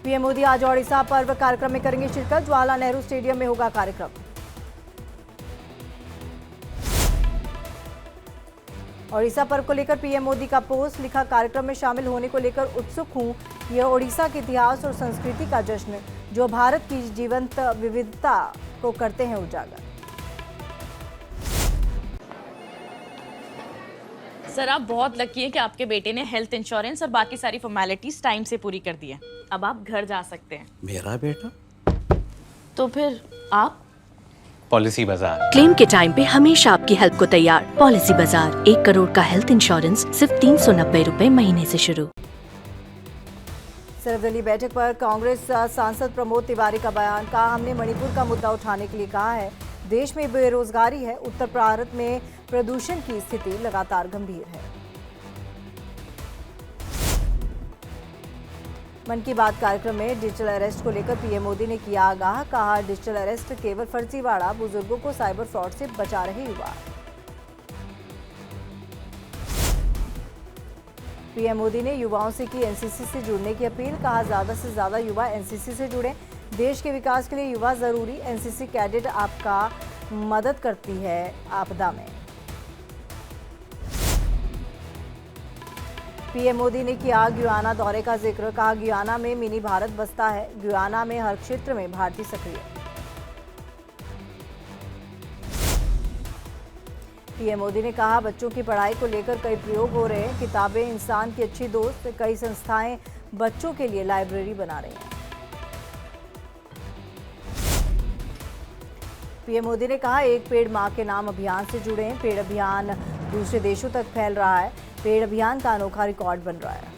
PM Modi आज ओडिशा पर्व कार्यक्रम में करेंगे शिरकत। जवाहरलाल नेहरू स्टेडियम में होगा कार्यक्रम। ओडिशा पर्व को लेकर पीएम मोदी का पोस्ट, लिखा कार्यक्रम में शामिल होने को लेकर उत्सुक हूं। यह ओडिशा के इतिहास और संस्कृति का जश्न जो भारत की जीवंत विविधता को करते हैं उजागर। सर, आप बहुत लकी हैं कि आपके बेटे ने हेल्थ इंश्योरेंस और बाकी सारी फॉर्मेलिटीज टाइम से पूरी कर दी है। अब आप घर जा सकते हैं। मेरा बेटा? तो फिर आप? पॉलिसी बाजार। क्लेम के टाइम पे हमेशा आपकी हेल्प को तैयार। पॉलिसी बाजार, 1 करोड़ का हेल्थ इंश्योरेंस सिर्फ 390 रुपए महीने से शुरू। सर्वदलीय बैठक पर कांग्रेस सांसद प्रमोद तिवारी का बयान, कहा हमने मणिपुर का मुद्दा उठाने के लिए कहा है। देश में बेरोजगारी है, उत्तर भारत में प्रदूषण की स्थिति लगातार गंभीर है। मन की बात कार्यक्रम में डिजिटल अरेस्ट को लेकर पीएम मोदी ने किया आगाह, कहा डिजिटल अरेस्ट केवल फर्जीवाड़ा, बुजुर्गों को साइबर फ्रॉड से बचा रहे युवा। पीएम मोदी ने युवाओं से की एनसीसी से जुड़ने की अपील, कहा ज्यादा से ज्यादा युवा एनसीसी से जुड़े, देश के विकास के लिए युवा जरूरी। एनसीसी कैडेट आपका मदद करती है आपदा में। पीएम मोदी ने किया गुयाना दौरे का जिक्र, कहा गुयाना में मिनी भारत बसता है, गुयाना में हर क्षेत्र में भारतीय सक्रिय। पीएम मोदी ने कहा बच्चों की पढ़ाई को लेकर कई प्रयोग हो रहे हैं, किताबें इंसान की अच्छी दोस्त, कई संस्थाएं बच्चों के लिए लाइब्रेरी बना रही हैं। पीएम मोदी ने कहा एक पेड़ मां के नाम अभियान से जुड़े हैं, पेड़ अभियान दूसरे देशों तक फैल रहा है, पेड़ अभियान का अनोखा रिकॉर्ड बन रहा है।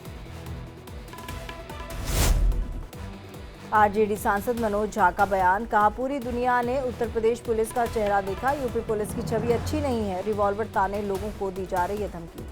आरजेडी सांसद मनोज झा का बयान, कहा पूरी दुनिया ने उत्तर प्रदेश पुलिस का चेहरा देखा, यूपी पुलिस की छवि अच्छी नहीं है, रिवॉल्वर ताने लोगों को दी जा रही है धमकी।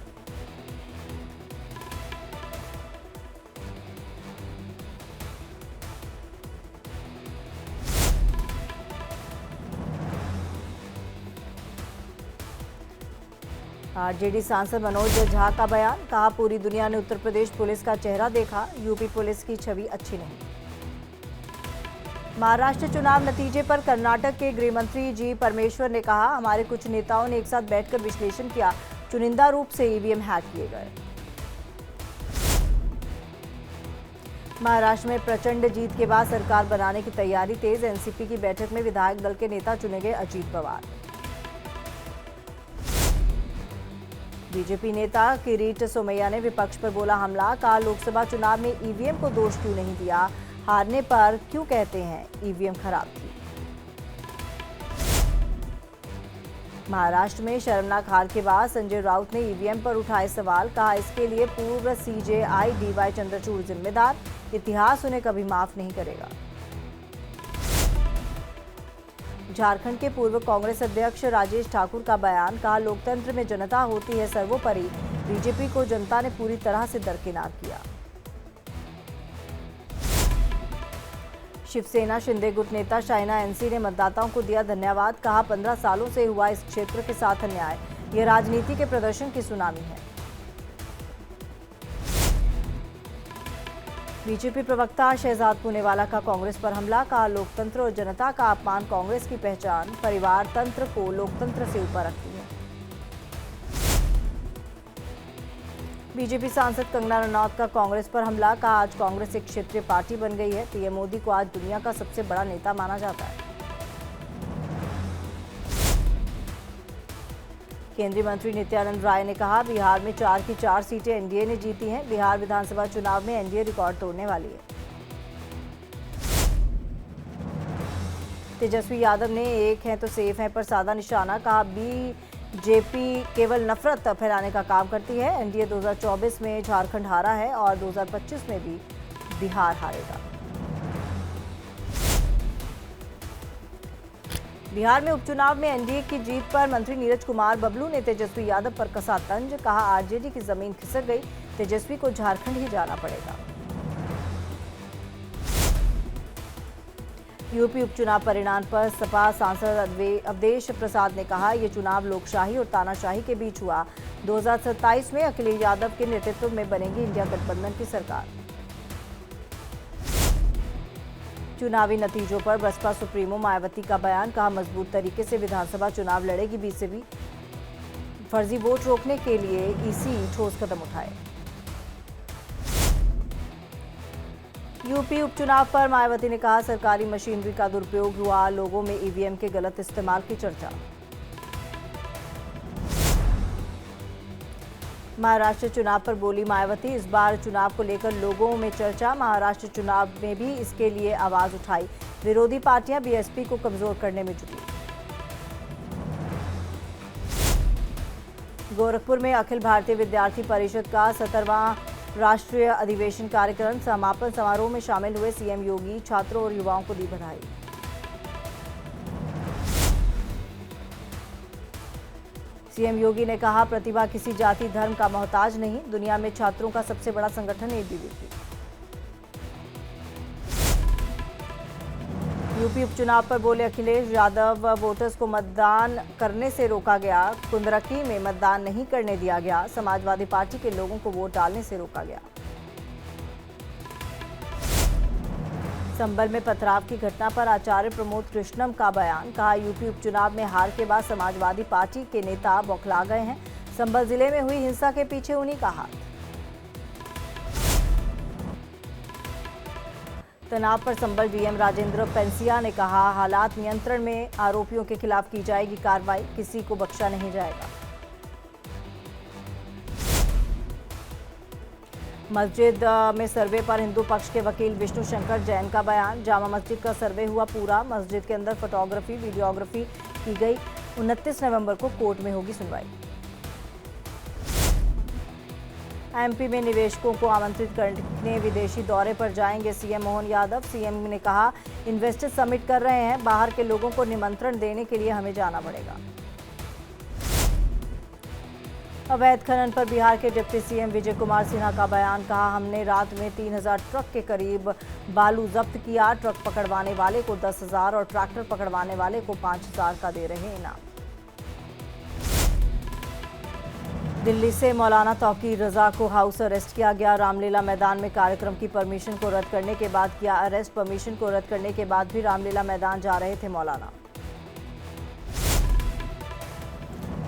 आरजेडी सांसद मनोज झा का बयान, कहा पूरी दुनिया ने उत्तर प्रदेश पुलिस का चेहरा देखा, यूपी पुलिस की छवि अच्छी नहीं। महाराष्ट्र चुनाव नतीजे पर कर्नाटक के गृह मंत्री जी परमेश्वर ने कहा हमारे कुछ नेताओं ने एक साथ बैठकर विश्लेषण किया, चुनिंदा रूप से ईवीएम हैक किए गए। महाराष्ट्र में प्रचंड जीत के बाद सरकार बनाने की तैयारी तेज, एनसीपी की बैठक में विधायक दल के नेता चुने गए अजीत पवार। बीजेपी नेता किरीट सोमैया ने विपक्ष पर बोला हमला, कहा लोकसभा चुनाव में ईवीएम को दोष क्यों नहीं दिया, हारने पर क्यों कहते हैं ईवीएम खराब थी। महाराष्ट्र में शर्मनाक हार के बाद संजय राउत ने ईवीएम पर उठाए सवाल, कहा इसके लिए पूर्व सीजेआई डीवाई चंद्रचूड़ जिम्मेदार, इतिहास उन्हें कभी माफ नहीं करेगा। झारखंड के पूर्व कांग्रेस अध्यक्ष राजेश ठाकुर का बयान, कहा लोकतंत्र में जनता होती है सर्वोपरि, बीजेपी को जनता ने पूरी तरह से दरकिनार किया। शिवसेना शिंदे गुट नेता शाइना एनसी ने मतदाताओं को दिया धन्यवाद, कहा 15 सालों से हुआ इस क्षेत्र के साथ अन्याय, यह राजनीति के प्रदर्शन की सुनामी है। बीजेपी प्रवक्ता शहजाद पूनेवाला का कांग्रेस पर हमला, कहा लोकतंत्र और जनता का अपमान कांग्रेस की पहचान, परिवार तंत्र को लोकतंत्र से ऊपर रखती है। बीजेपी सांसद कंगना रनौत का कांग्रेस पर हमला, कहा आज कांग्रेस एक क्षेत्रीय पार्टी बन गई है, पीएम मोदी को आज दुनिया का सबसे बड़ा नेता माना जाता है। केंद्रीय मंत्री नित्यानंद राय ने कहा बिहार में 4 की 4 सीटें एनडीए ने जीती हैं, बिहार विधानसभा चुनाव में एनडीए रिकॉर्ड तोड़ने वाली है। तेजस्वी यादव ने एक है तो सेफ है पर साधा निशाना, कहा बीजेपी केवल नफरत फैलाने का काम करती है, एनडीए 2024 में झारखंड हारा है और 2025 में भी बिहार हारेगा। बिहार में उपचुनाव में एनडीए की जीत पर मंत्री नीरज कुमार बबलू ने तेजस्वी यादव पर कसा तंज, कहा आरजेडी की जमीन खिसक गई, तेजस्वी को झारखंड ही जाना पड़ेगा। यूपी उपचुनाव परिणाम पर सपा सांसद अवधेश प्रसाद ने कहा यह चुनाव लोकशाही और तानाशाही के बीच हुआ, 2027 में अखिलेश यादव के नेतृत्व में बनेगी इंडिया गठबंधन की सरकार। चुनावी नतीजों पर बसपा सुप्रीमो मायावती का बयान, कहा मजबूत तरीके से विधानसभा चुनाव लड़ेगी बीजेपी, फर्जी वोट रोकने के लिए ईसी ठोस कदम उठाए। यूपी उपचुनाव पर मायावती ने कहा सरकारी मशीनरी का दुरुपयोग हुआ, लोगों में ईवीएम के गलत इस्तेमाल की चर्चा। महाराष्ट्र चुनाव पर बोली मायावती, इस बार चुनाव को लेकर लोगों में चर्चा, महाराष्ट्र चुनाव में भी इसके लिए आवाज उठाई, विरोधी पार्टियां बीएसपी को कमजोर करने में जुटी। गोरखपुर में अखिल भारतीय विद्यार्थी परिषद का 17वां राष्ट्रीय अधिवेशन कार्यक्रम, समापन समारोह में शामिल हुए सीएम योगी, छात्रों और युवाओं को दी बधाई। सीएम योगी ने कहा प्रतिभा किसी जाति धर्म का मोहताज नहीं, दुनिया में छात्रों का सबसे बड़ा संगठन एबीवीपी। यूपी उपचुनाव पर बोले अखिलेश यादव, वोटर्स को मतदान करने से रोका गया, कुंदरकी में मतदान नहीं करने दिया गया, समाजवादी पार्टी के लोगों को वोट डालने से रोका गया। संभल में पथराव की घटना पर आचार्य प्रमोद कृष्णम का बयान, कहा यूपी उपचुनाव में हार के बाद समाजवादी पार्टी के नेता बौखला गए हैं, संभल जिले में हुई हिंसा के पीछे उन्हीं का हाथ। तनाव पर संभल डीएम राजेंद्र पेंसिया ने कहा हालात नियंत्रण में, आरोपियों के खिलाफ की जाएगी कार्रवाई, किसी को बख्शा नहीं जाएगा। मस्जिद में सर्वे पर हिंदू पक्ष के वकील विष्णु शंकर जैन का बयान, जामा मस्जिद का सर्वे हुआ पूरा, मस्जिद के अंदर फोटोग्राफी वीडियोग्राफी की गई, 29 नवंबर को कोर्ट में होगी सुनवाई। एमपी में निवेशकों को आमंत्रित करने विदेशी दौरे पर जाएंगे सीएम मोहन यादव, सीएम ने कहा इन्वेस्टर समिट कर रहे हैं, बाहर के लोगों को निमंत्रण देने के लिए हमें जाना पड़ेगा। अवैध खनन पर बिहार के डिप्टी सीएम विजय कुमार सिन्हा का बयान, कहा हमने रात में 3000 ट्रक के करीब बालू जब्त किया, ट्रक पकड़वाने वाले को 10,000 और ट्रैक्टर पकड़वाने वाले को 5,000 का दे रहे इनाम। दिल्ली से मौलाना तौकीर रजा को हाउस अरेस्ट किया गया, रामलीला मैदान में कार्यक्रम की परमिशन को रद्द करने के बाद किया अरेस्ट, परमिशन को रद्द करने के बाद भी रामलीला मैदान जा रहे थे मौलाना।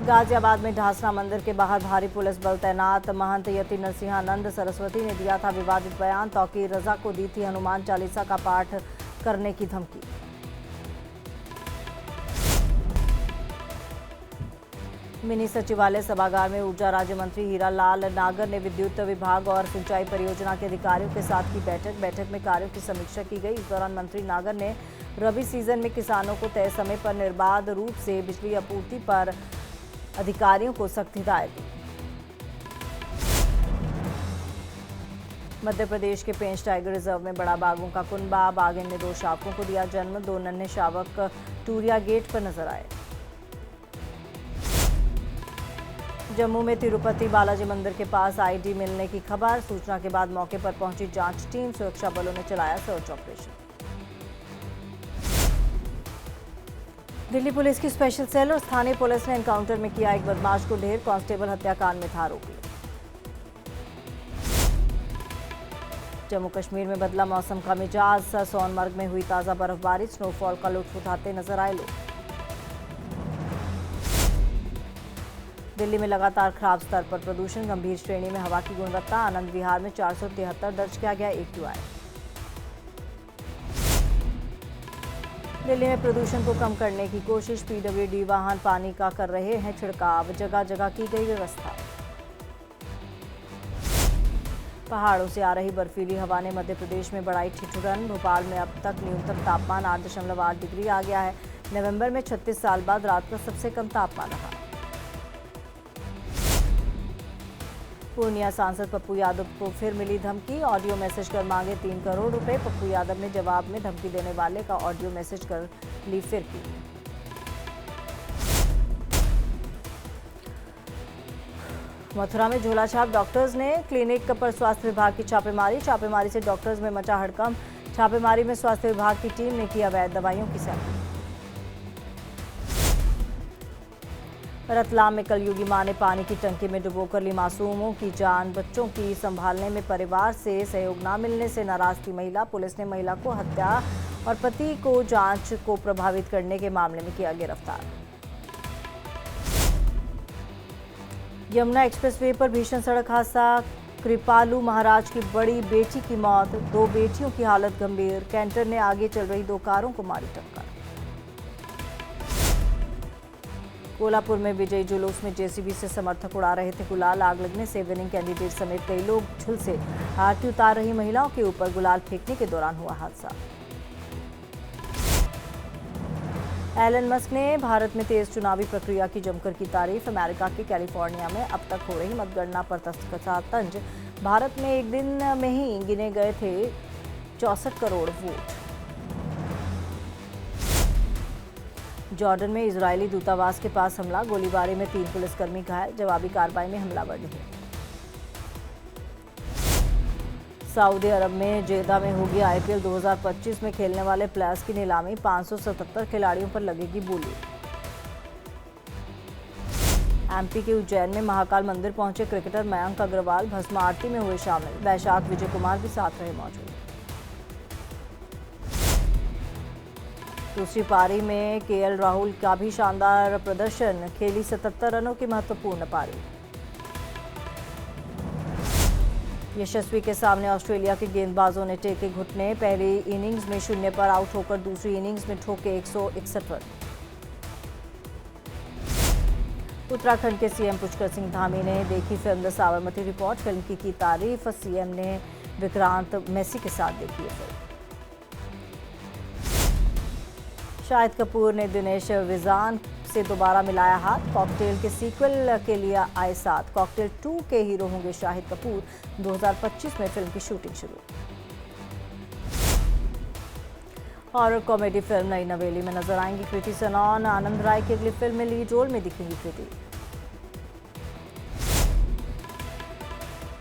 गाजियाबाद में ढासना मंदिर के बाहर भारी पुलिस बल तैनात, महंत यति नरसिंहानंद सरस्वती ने दिया था विवादित बयान, तौकीर रजा को दी थी हनुमान चालीसा का पाठ करने की धमकी। मिनी सचिवालय सभागार में ऊर्जा राज्य मंत्री हीरालाल नागर ने विद्युत विभाग और सिंचाई परियोजना के अधिकारियों के साथ की बैठक में कार्यों की समीक्षा की गई। इस दौरान मंत्री नागर ने रबी सीजन में किसानों को तय समय पर निर्बाध रूप से बिजली आपूर्ति पर अधिकारियों को सख्त हिदायत दी। मध्य प्रदेश के पेंच टाइगर रिजर्व में बड़ा बाघों का कुनबा, बाघिन ने 2 शावकों को दिया जन्म, 2 नन्हे शावक टूरिया गेट पर नजर आए। जम्मू में तिरुपति बालाजी मंदिर के पास आईडी मिलने की खबर, सूचना के बाद मौके पर पहुंची जांच टीम, सुरक्षा बलों ने चलाया सर्च ऑपरेशन। दिल्ली पुलिस की स्पेशल सेल और स्थानीय पुलिस ने एनकाउंटर में किया एक बदमाश को ढेर, कांस्टेबल हत्याकांड में था आरोपी। जम्मू कश्मीर में बदला मौसम का मिजाज, सोनमर्ग में हुई ताजा बर्फबारी, स्नोफॉल का लुत्फ उठाते नजर आए लोग। दिल्ली में लगातार खराब स्तर पर प्रदूषण, गंभीर श्रेणी में हवा की गुणवत्ता, आनंद विहार में 473 दर्ज किया गया AQI। दिल्ली में प्रदूषण को कम करने की कोशिश, पीडब्ल्यूडी वाहन पानी का कर रहे हैं छिड़काव, जगह जगह की गई व्यवस्था। पहाड़ों से आ रही बर्फीली हवा ने मध्य प्रदेश में बढ़ाई ठिठुरन, भोपाल में अब तक न्यूनतम तापमान 8.8 डिग्री आ गया है, नवंबर में 36 साल बाद रात का सबसे कम तापमान रहा। पूर्णिया सांसद पप्पू यादव को फिर मिली धमकी, ऑडियो मैसेज कर मांगे 3 करोड़ रुपए, पप्पू यादव ने जवाब में धमकी देने वाले का ऑडियो मैसेज कर ली फिरकी। मथुरा में झोलाछाप डॉक्टर्स ने क्लिनिक पर स्वास्थ्य विभाग की छापेमारी से डॉक्टर्स में मचा हड़कंप, छापेमारी में स्वास्थ्य विभाग की टीम ने की अवैध दवाइयों की सैंपलिंग। रतलाम में कलयुगी मां ने पानी की टंकी में डुबोकर ली मासूमों की जान, बच्चों की संभालने में परिवार से सहयोग न मिलने से नाराज थी महिला, पुलिस ने महिला को हत्या और पति को जांच को प्रभावित करने के मामले में किया गिरफ्तार। यमुना एक्सप्रेसवे पर भीषण सड़क हादसा, कृपालू महाराज की बड़ी बेटी की मौत, 2 बेटियों की हालत गंभीर। कैंटर ने आगे चल रही 2 कारों को मारी टक्कर। कोल्हापुर में विजयी जुलूस में जेसीबी से समर्थक उड़ा रहे थे गुलाल। आग लगने से विनिंग कैंडिडेट समेत कई लोग झुलसे। आरती उतार रही महिलाओं के ऊपर गुलाल फेंकने के दौरान हुआ हादसा। एलन मस्क ने भारत में तेज चुनावी प्रक्रिया की जमकर की तारीफ। अमेरिका के कैलिफोर्निया में अब तक हो रही मतगणना पर कसता तंज। भारत में एक दिन में ही गिने गए थे 64 करोड़ वोट। जॉर्डन में इजरायली दूतावास के पास हमला, गोलीबारी में 3 पुलिसकर्मी घायल। जवाबी कार्रवाई में हमलावर ढेर। सऊदी अरब में जेदा में होगी आईपीएल 2025 में खेलने वाले प्लेयर्स की नीलामी। 577 खिलाड़ियों पर लगेगी बोली। एमपी के उज्जैन में महाकाल मंदिर पहुंचे क्रिकेटर मयंक अग्रवाल, भस्म आरती में हुए शामिल। वैशाख विजय कुमार भी साथ रहे मौजूद। दूसरी पारी में केएल राहुल का भी शानदार प्रदर्शन, खेली 77 रनों की महत्वपूर्ण पारी। यशस्वी के सामने ऑस्ट्रेलिया के गेंदबाजों ने टेके घुटने। पहली इनिंग्स में 0 पर आउट होकर दूसरी इनिंग्स में ठोके 161 रन। उत्तराखंड के सीएम पुष्कर सिंह धामी ने देखी film the Sabarmati report. Film की तारीफ। सीएम ने विक्रांत मैसी के साथ देखी है फिल्म। शाहिद कपूर ने दिनेश विजान से दोबारा मिलाया हाथ। कॉकटेल के सीक्वल के लिए आए साथ। कॉकटेल 2 के हीरो होंगे शाहिद कपूर। 2025 में फिल्म की शूटिंग शुरू। हॉरर कॉमेडी फिल्म नई नवेली में नजर आएंगी कृति सनॉन। आनंद राय की अगली फिल्म में लीड रोल में दिखेंगी कृति।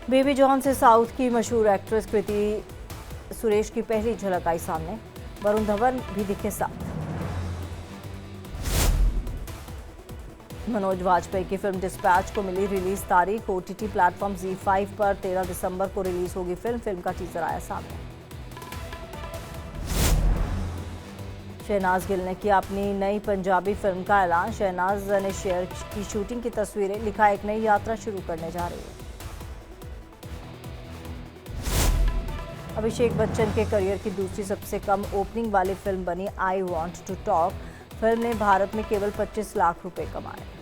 बेबी जॉन से साउथ की मशहूर एक्ट्रेस कृति सुरेश की पहली झलक आई सामने। वरुण धवन भी दिखे साथ। मनोज वाजपेयी की फिल्म डिस्पैच को मिली रिलीज तारीख। ओटीटी प्लेटफॉर्म ZEE5 पर 13 दिसंबर को रिलीज होगी फिल्म। फिल्म का टीजर आया सामने। शहनाज गिल ने किया अपनी नई पंजाबी फिल्म का ऐलान। शहनाज ने शेयर की शूटिंग की तस्वीरें। लिखा, एक नई यात्रा शुरू करने जा रही है। अभिषेक बच्चन के करियर की दूसरी सबसे कम ओपनिंग वाली फिल्म बनी I want to talk. Film ने भारत में केवल 25 लाख रुपए कमाए।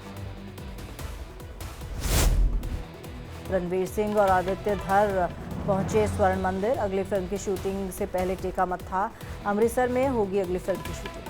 रणवीर सिंह और आदित्य धर पहुंचे स्वर्ण मंदिर। अगली फिल्म की शूटिंग से पहले टेका मत्था। अमृतसर में होगी अगली फिल्म की शूटिंग।